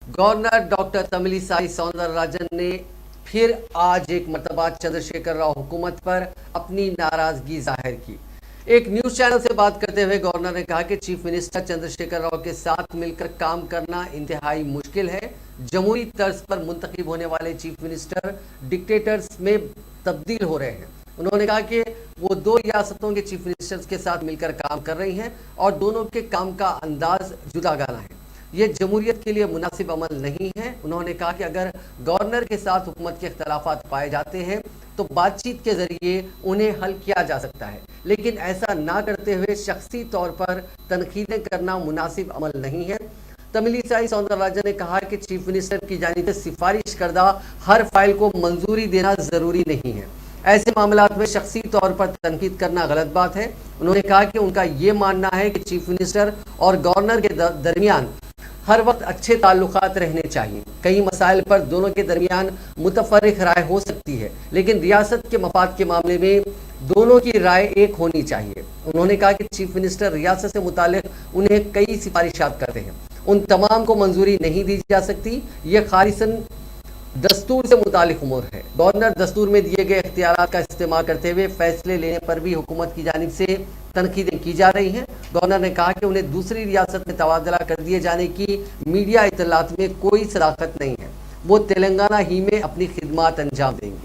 Governor doctor Tamilisai Soundararajan ने फिर आज एक मरतबा चंद्रशेखर राव हुकूमत पर अपनी नाराजगी जाहिर की। एक न्यूज चैनल से बात करते हुए गवर्नर ने कहा कि चीफ मिनिस्टर चंद्रशेखर राव के साथ मिलकर काम करना इंतहाई मुश्किल है। जमहूरी तर्ज पर मुंतखब होने वाले चीफ मिनिस्टर डिक्टेटर्स में तब्दील हो रहे हैं। उन्होंने कहा कि वो दो रियासतों के चीफ मिनिस्टर्स के साथ मिलकर काम कर रही हैं और दोनों के काम का अंदाज जुदागाना है। ये जमहूरियत के लिए मुनासिब अमल नहीं है। उन्होंने कहा कि अगर गवर्नर के साथ हुकूमत के इख्तलाफात पाए जाते हैं तो बातचीत के जरिए उन्हें हल किया जा सकता है, लेकिन ऐसा ना करते हुए शख्सी तौर पर तनकीदें करना मुनासिब अमल नहीं है। तमिलिसाई सौंदरराजन ने कहा कि चीफ मिनिस्टर की जानिब से सिफारिश करदा हर फाइल को मंजूरी देना ज़रूरी नहीं है। ऐसे मामलात में शख्सी तौर पर तनकीद करना गलत बात है। उन्होंने कहा कि उनका ये मानना है कि चीफ मिनिस्टर और गवर्नर के दरमियान हर वक्त अच्छे ताल्लुकात रहने चाहिए। कई मसाइल पर दोनों के दरमियान मुतफर्रिक राय हो सकती है, लेकिन रियासत के मफाद के मामले में दोनों की राय एक होनी चाहिए। उन्होंने कहा कि चीफ मिनिस्टर रियासत से मुतालिक उन्हें कई सिफारिशात करते हैं, उन तमाम को मंजूरी नहीं दी जा सकती। ये खालिसन दस्तूर से मुतालिक उमूर है। गवर्नर दस्तूर में दिए गए इख्तियारात का इस्तेमाल करते हुए फैसले लेने पर भी हुकूमत की जानिब से तनकीदें की जा रही हैं। गवर्नर ने कहा कि उन्हें दूसरी रियासत में तबादला कर दिए जाने की मीडिया इतलात में कोई सदाकत नहीं है। वो तेलंगाना ही में अपनी खिदमात अंजाम देंगे।